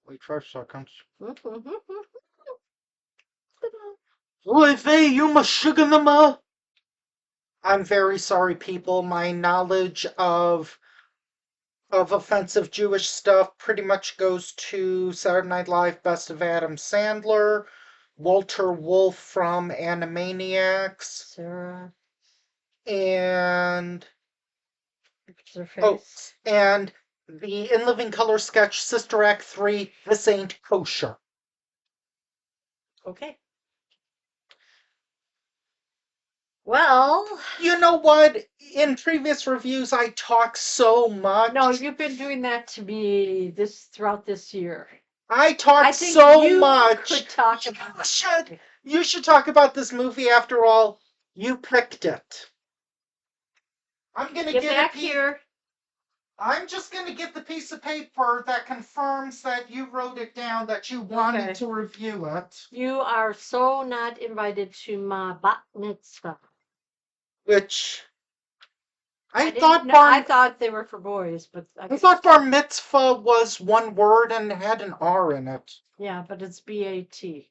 Wait 5 seconds. Mhm. Olivia, you must sugar them. I'm very sorry, people. My knowledge of offensive Jewish stuff pretty much goes to Saturday Night Live Best of Adam Sandler, Walter Wolf from Animaniacs, Sarah, and what's her oh, face? and the In Living Color sketch Sister Act 3, This Ain't Kosher. Okay. Well, You know what? In previous reviews, I talk so much. no, you've been doing that to me throughout this year. I talk I think so you much. could talk about. You should talk about this movie after all. You picked it. I'm gonna Get get back a piece. here. I'm just gonna get the piece of paper that confirms that you wrote it down, that you wanted Okay. to review it. You are so not invited to my bat mitzvah. Which I didn't thought know. I thought they were for boys, but I thought bar mitzvah was one word and had an R in it. yeah, but it's BAT.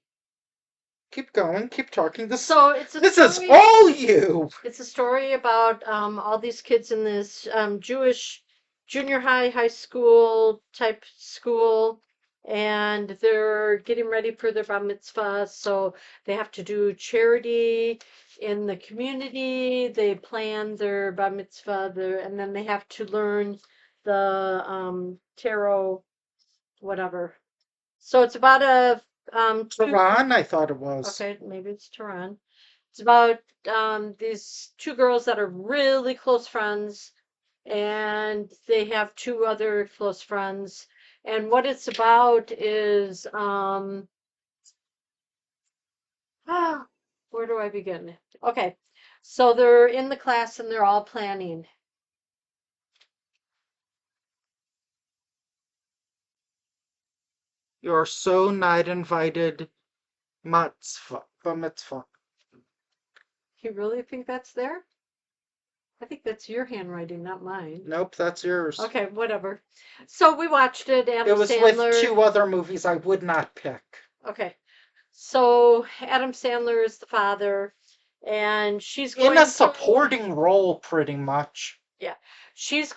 Keep going, keep talking. This This is all you. It's a story about all these kids in this Jewish junior high school type school, and they're getting ready for their bar mitzvah, so they have to do charity in the community. They plan their bar mitzvah, and then they have to learn the tarot, whatever. So it's about a Tehran, I thought it was. okay, maybe it's Tehran. It's about these two girls that are really close friends, and they have two other close friends. And what it's about is where do I begin? Okay, so they're in the class and they're all planning. You're so not invited. Mitzvah. Mitzvah. You really think that's there? I think that's your handwriting, not mine. Nope, that's yours. Okay, whatever. So we watched it. It Adam was Sandler. with two other movies I would not pick. Okay. So Adam Sandler is the father, and she's going in a supporting role, pretty much. Yeah, his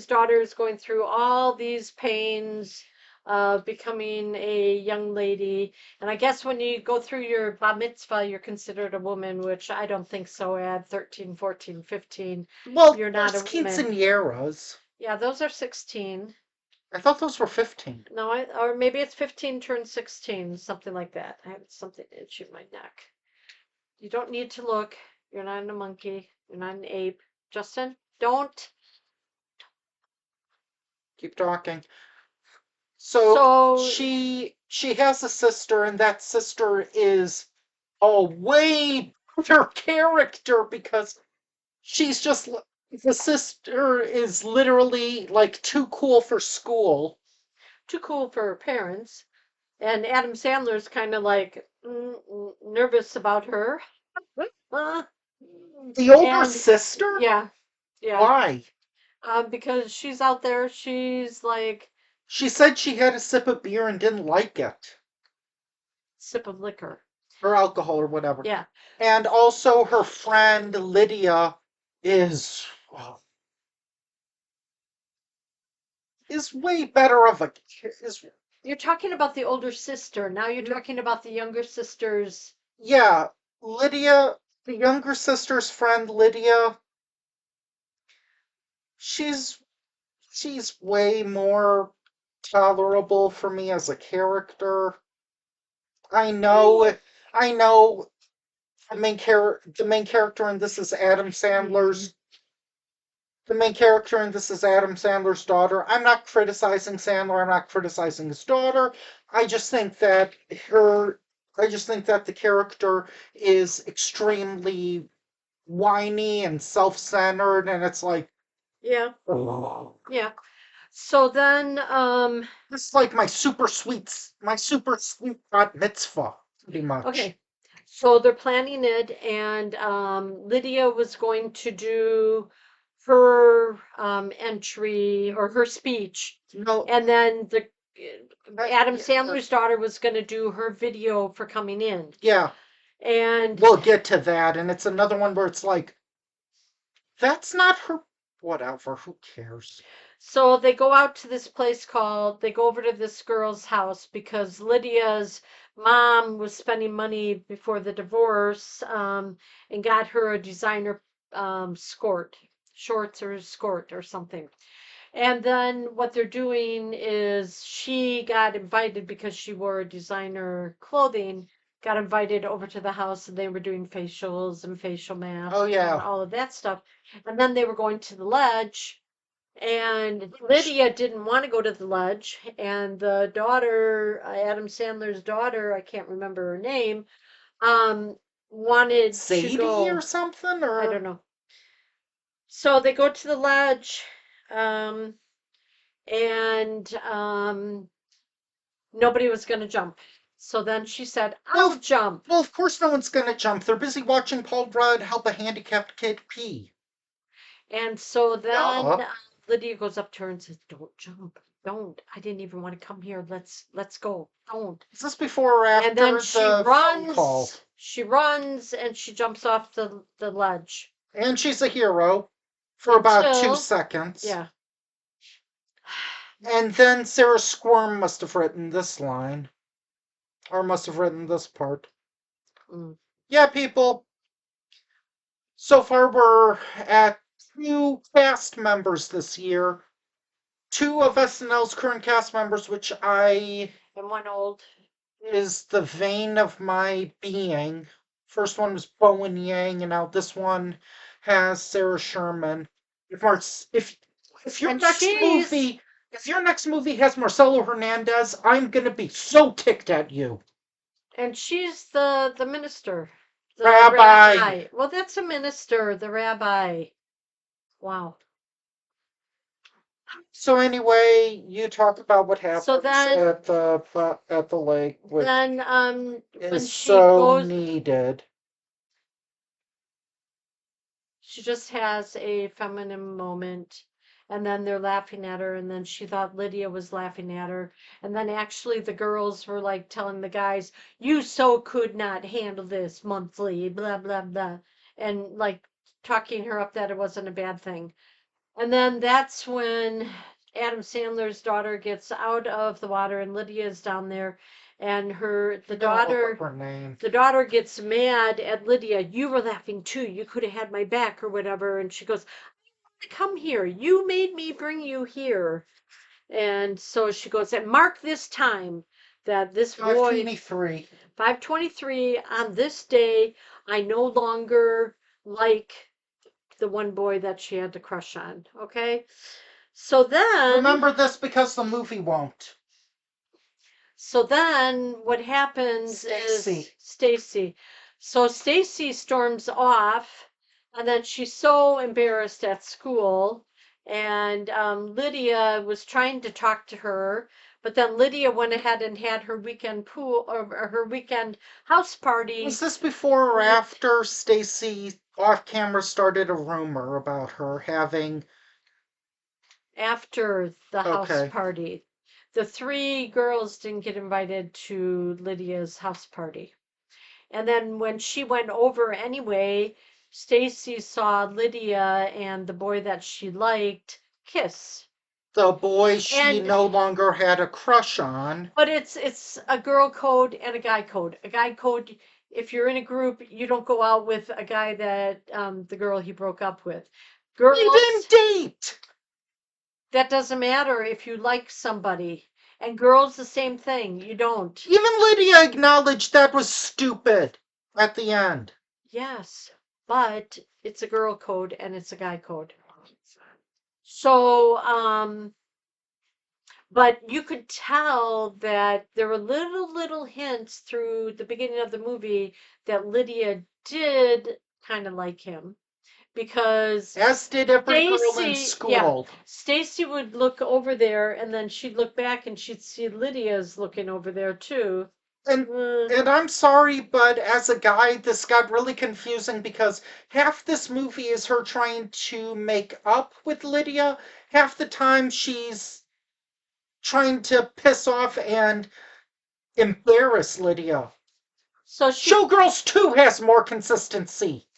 daughter is going through all these pains of becoming a young lady. And I guess when you go through your bar mitzvah, you're considered a woman, which I don't think so at 13, 14, 15. Well, You're not a woman. quinceañeras. Yeah, those are 16. I thought those were 15. No, or maybe it's 15 turned 16, something like that. I have something itchy in my neck. You don't need to look. You're not a monkey. You're not an ape. Justin, don't. Keep talking. So she has a sister, and that sister is a way better character because she's just the sister is literally like too cool for school. Too cool for her parents. And Adam Sandler's kind of like nervous about her. The older sister? Yeah. Yeah. Why? Because she's out there, she's like. She said she had a sip of beer and didn't like it. Sip of liquor. Or alcohol or whatever. Yeah. And also her friend Lydia is way better of a You're talking about the older sister. Now you're talking about the younger sister's. Yeah, Lydia, the younger sister's friend Lydia. She's way more tolerable for me as a character. I know the main character in this is Adam Sandler's the main character in this is Adam Sandler's daughter. I'm not criticizing Sandler, I'm not criticizing his daughter. I just think that the character is extremely whiny and self-centered, and it's like, Yeah. oh. Yeah. So then this is like my super sweet bat mitzvah, pretty much. Okay. So they're planning it, and Lydia was going to do her entry or her speech. No. And then Adam Sandler's daughter was going to do her video for coming in. Yeah. And we'll get to that. And it's another one where it's like, that's not her. Whatever. Who cares? So they go out to this place they go over to this girl's house because Lydia's mom was spending money before the divorce and got her a designer shorts or skirt or something. And then what they're doing is she got invited because she wore designer clothing, got invited over to the house and they were doing facials and facial masks and all of that stuff. And then they were going to the ledge and Lydia didn't want to go to the ledge. And the daughter, Adam Sandler's daughter, I can't remember her name, wanted Sadie to go or something, or I don't know. So they go to the ledge. And nobody was going to jump. So then she said, I'll jump. Well, of course no one's going to jump. They're busy watching Paul Rudd help a handicapped kid pee. And so then Lydia goes up to her and says, don't jump. Don't. I didn't even want to come here. Let's go. Don't. Is this before or after and then the phone call? She runs and she jumps off the ledge. And she's a hero for about 2 seconds. Yeah. And then Sarah Squirm must have written this line. Or must have written this part. Yeah, people. So far we're at 2 cast members this year. 2 of SNL's current cast members, which And one old. Is the vein of my being. First one was Bowen Yang, and now this one has Sarah Sherman. If your next movie has Marcelo Hernandez, I'm gonna be so ticked at you. And she's the minister. The rabbi. Well, that's a minister, the rabbi. Wow. So anyway, you talk about what happens at the lake. Which then is so needed. She just has a feminine moment. And then they're laughing at her, and then she thought Lydia was laughing at her. And then actually the girls were like telling the guys, you so could not handle this monthly, blah, blah, blah. And like talking her up that it wasn't a bad thing. And then that's when Adam Sandler's daughter gets out of the water and Lydia's down there. And the daughter gets mad at Lydia. You were laughing too. You could have had my back or whatever. And she goes, come here. You made me bring you here. And so she goes, and mark this time that this boy 523 on this day, I no longer like the one boy that she had to crush on. Okay. So then remember this because the movie won't. So then what happens is Stacy. So Stacy storms off. And then she's so embarrassed at school. And Lydia was trying to talk to her. But then Lydia went ahead and had her weekend pool or her weekend house party. Was this before or after Stacy off camera started a rumor about her having? After the house party. The 3 girls didn't get invited to Lydia's house party. And then when she went over anyway, Stacy saw Lydia and the boy that she liked kiss. The boy she no longer had a crush on. But it's a girl code and a guy code. A guy code, if you're in a group, you don't go out with a guy that the girl he broke up with. Girls, they didn't date. That doesn't matter if you like somebody. And girls, the same thing. You don't. Even Lydia acknowledged that was stupid at the end. Yes. But it's a girl code and it's a guy code. So, but you could tell that there were little hints through the beginning of the movie that Lydia did kind of like him. Because as did every girl in school. Yeah, Stacy would look over there and then she'd look back and she'd see Lydia's looking over there too. And I'm sorry, but as a guy, this got really confusing because half this movie is her trying to make up with Lydia. Half the time she's trying to piss off and embarrass Lydia. So Showgirls 2 has more consistency.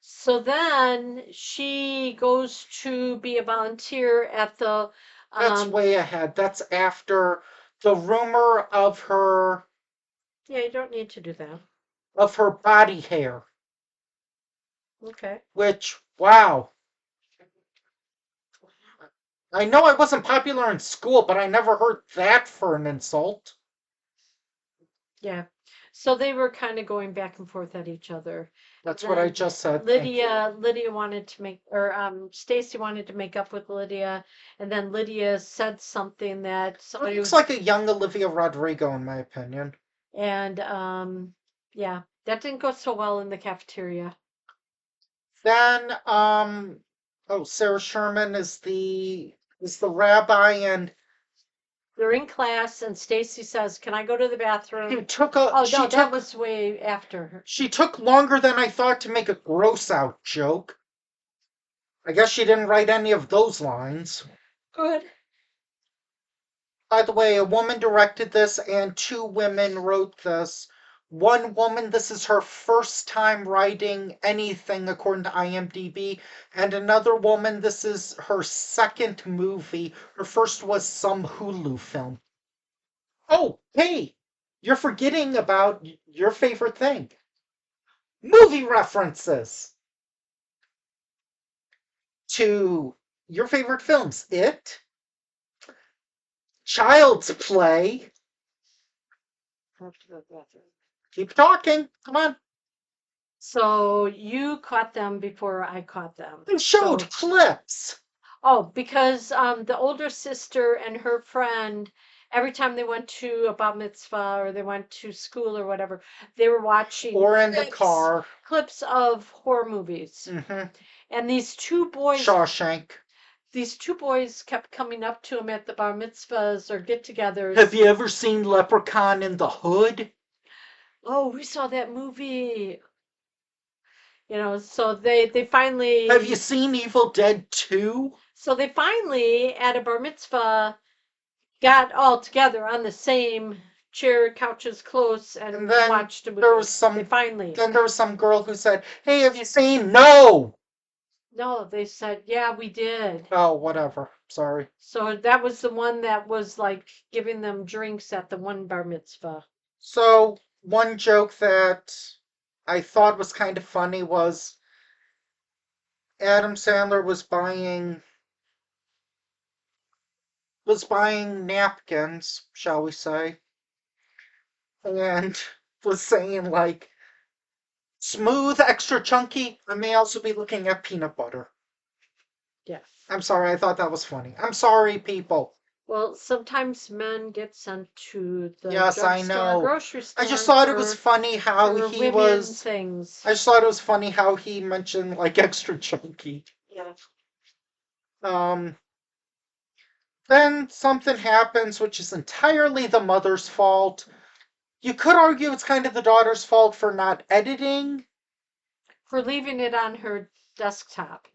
So then she goes to be a volunteer at the. That's way ahead. That's after the rumor of her Yeah, you don't need to do that. body hair. Okay. Which, wow. I know I wasn't popular in school, but I never heard that for an insult. Yeah. So they were kind of going back and forth at each other. That's what I just said. Lydia wanted to make, or Stacy wanted to make up with Lydia, and then Lydia said something that somebody looks like a young Olivia Rodrigo, in my opinion. And yeah, that didn't go so well in the cafeteria. Then Sarah Sherman is the rabbi, and they're in class, and Stacy says, "Can I go to the bathroom?" That was way after her. She took longer than I thought to make a gross out joke. I guess she didn't write any of those lines. Good. By the way, a woman directed this and 2 women wrote this. One woman, this is her first time writing anything according to IMDb, and another woman, this is her second movie. Her first was some Hulu film. Oh, hey, you're forgetting about your favorite thing. Movie references to your favorite films. It, Child's Play. Keep talking. Come on. So you caught them before I caught them. They showed clips. Oh, because the older sister and her friend, every time they went to a bat mitzvah or they went to school or whatever, they were watching or in the car clips of horror movies. Mm-hmm. And these 2 boys, Shawshank. These 2 boys kept coming up to him at the bar mitzvahs or get-togethers. Have you ever seen Leprechaun in the Hood? Oh, we saw that movie. You know, so they finally. Have you seen Evil Dead 2? So they finally, at a bar mitzvah, got all together on the same chair, couches close, and then watched a movie. There was some. Finally. Then there was some girl who said, "Hey, have you seen?" No. No, they said, "Yeah, we did." Oh, whatever. Sorry. So that was the one that was like giving them drinks at the one bar mitzvah. So one joke that I thought was kind of funny was Adam Sandler was buying napkins, shall we say, and was saying like, smooth, extra chunky. I may also be looking at peanut butter. Yes. I'm sorry, I thought that was funny. I'm sorry, people. Well, sometimes men get sent to the yes, I know. Grocery store. I just thought it was funny how he was. Things. I just thought it was funny how he mentioned like extra chunky. Yeah. Then something happens, which is entirely the mother's fault. You could argue it's kind of the daughter's fault for not editing. For leaving it on her desktop.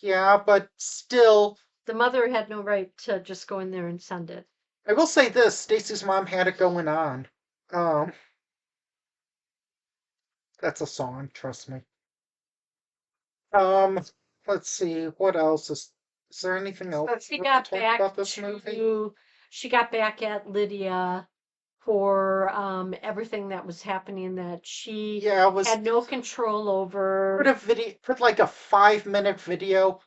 Yeah, but still. The mother had no right to just go in there and send it. I will say this, Stacy's mom had it going on. That's a song, trust me. Let's see, what else is there anything else she got back about this movie? She got back at Lydia for everything that was happening that she had no control over. Put like a 5-minute video.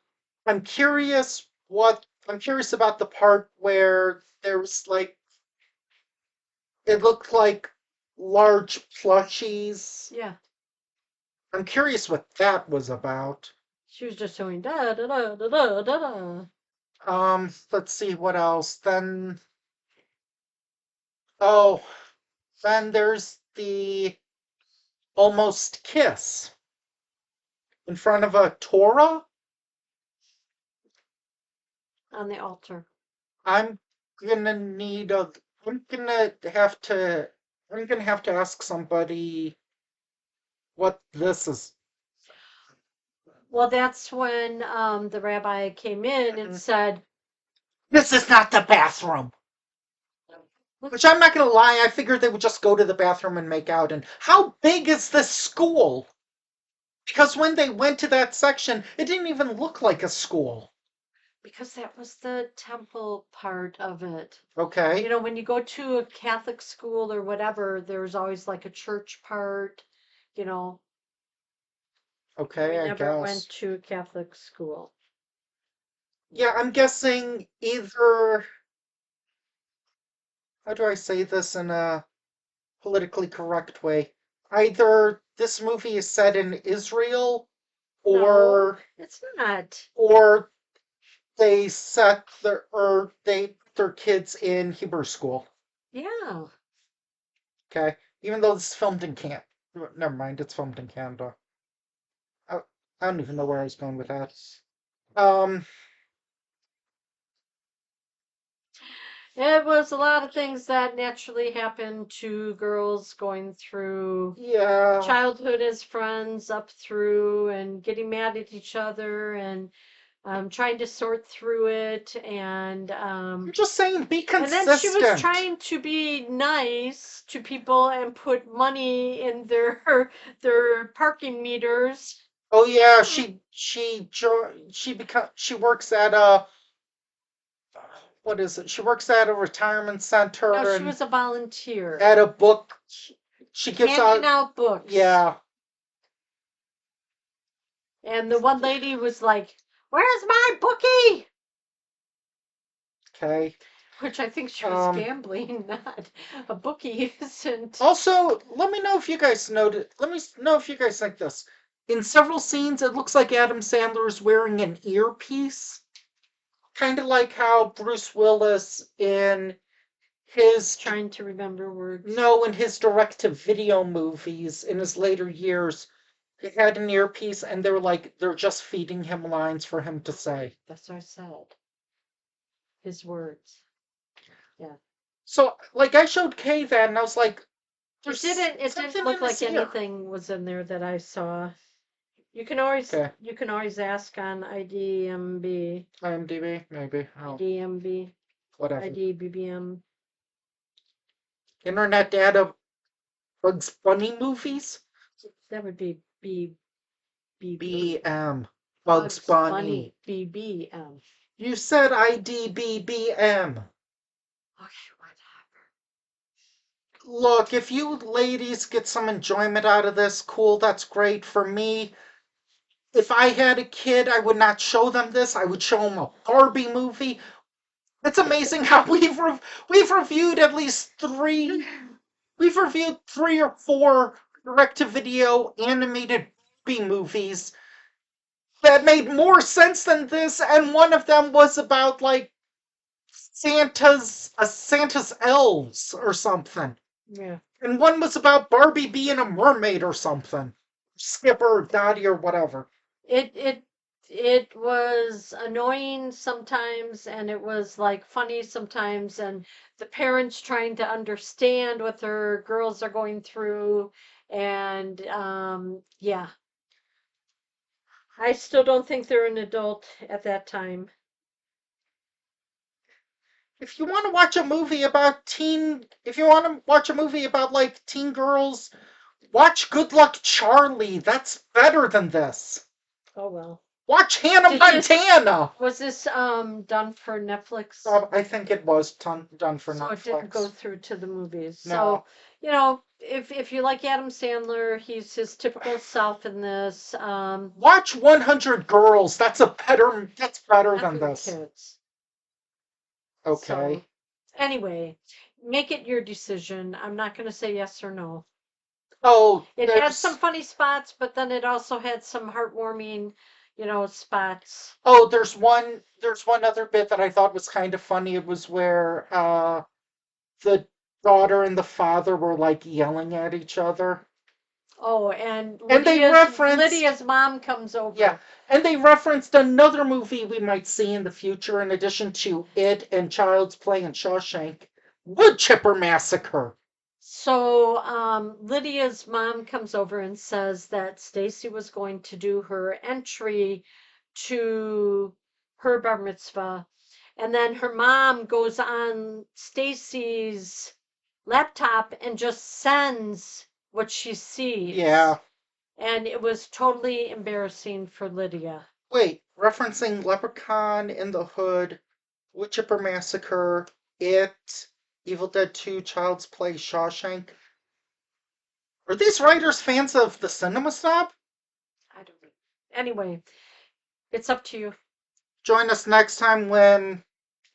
I'm curious about the part where there was like, it looked like large plushies. Yeah. I'm curious what that was about. She was just doing da da da da da da da. Let's see what else. Then there's the almost kiss in front of a Torah on the altar. I'm gonna have to ask somebody what this is. Well, that's when the rabbi came in and said, "This is not the bathroom." Which I'm not gonna lie, I figured they would just go to the bathroom and make out. And how big is this school? Because when they went to that section, it didn't even look like a school. Because that was the temple part of it. Okay. You know, when you go to a Catholic school or whatever, there's always like a church part, you know. Okay, We I never went guess. to a Catholic school. Yeah, I'm guessing either. How do I say this in a politically correct way? Either this movie is set in Israel, No, or it's not. or they set their kids in Hebrew school. Yeah. Okay, even though this is filmed in Canada. Never mind, it's filmed in Canada. I, I don't even know where I was going with that. Um, It was a lot of things that naturally happen to girls going through yeah. childhood as friends up through and getting mad at each other and trying to sort through it I'm just saying, be and then she was consistent. trying to be nice to people and put money in their parking meters. Oh yeah, Hmm. she works at what is it? She works at a retirement No, center she and was a volunteer at a book. She gives handing out. out books. Yeah. And the one lady was like, "Where's my bookie?" Okay. Which I think she was Um. gambling, not a bookie isn't. Also, let me know if you guys noted. Let me know if you guys think this. In several scenes, it looks like Adam Sandler is wearing an earpiece, kind of like how Bruce Willis in his Trying to remember words. no, in his direct-to-video movies in his later years, he had an earpiece, and they're just feeding him lines for him to say. That's what I said. His words. Yeah. So, like, I showed Kay that, and I was like, It "There's didn't something look in his like ear." anything was in there that I saw. Okay, You can always ask on IDMB. IMDb, maybe. Oh, IDMB. whatever. IDBBM. Internet data, Bugs Bunny movies. That would be BB. BM, Bugs Bugs Bunny. Bunny. BBM. You said IDBBM. Okay, Look, if you ladies get some enjoyment out of this, cool, that's great. For me, if I had a kid, I would not show them this. I would show them a Barbie movie. It's amazing how we've reviewed at least three. We've reviewed 3 or 4 direct-to-video animated Barbie movies that made more sense than this, and one of them was about like Santa's elves or something. yeah. And one was about Barbie being a mermaid or something. Skipper or Dottie or whatever. It it it was annoying sometimes and it was like funny sometimes and the parents trying to understand what their girls are going through and yeah. I still don't think they're an adult at that time. If you want to watch a movie about if you want to watch a movie about like teen girls, watch Good Luck Charlie. That's better than this. Oh well. Watch Hannah Did this Montana. was this done for Netflix? I think it was done for So it didn't go Netflix. through to the movies. So, No. you know, if you like Adam Sandler, he's his typical self in this. Watch 100 Girls. That's better Not than for the this. kids. So Okay. anyway, make it your decision. I'm not going to say yes or no. Oh, It had some funny spots, but then it also had some heartwarming, spots. there's one other bit that I thought was kind of funny. It was where the daughter and the father were like yelling at each other. Oh, and And they referenced Lydia's mom comes Yeah, over. and they referenced another movie we might see in the future in addition to it and Child's Play and Shawshank. Wood Chipper Massacre. So Lydia's mom comes over and says that Stacy was going to do her entry to her bar mitzvah, and then her mom goes on Stacy's laptop and just sends what she sees. Yeah. And it was totally embarrassing for Lydia. Wait, referencing Leprechaun in the Hood, Wood Chipper Massacre, It, Evil Dead 2, Child's Play, Shawshank. Are these writers fans of the Cinema Snob? I don't know. Anyway, it's up to you. Join us next time when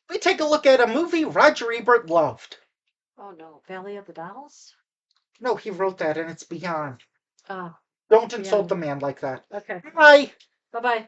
we take a look at a movie Roger Ebert loved. Oh no, Valley of the Dolls? No, he wrote that and it's beyond. Oh, Don't insult Beyond. the man like that. Okay. Bye. Bye bye.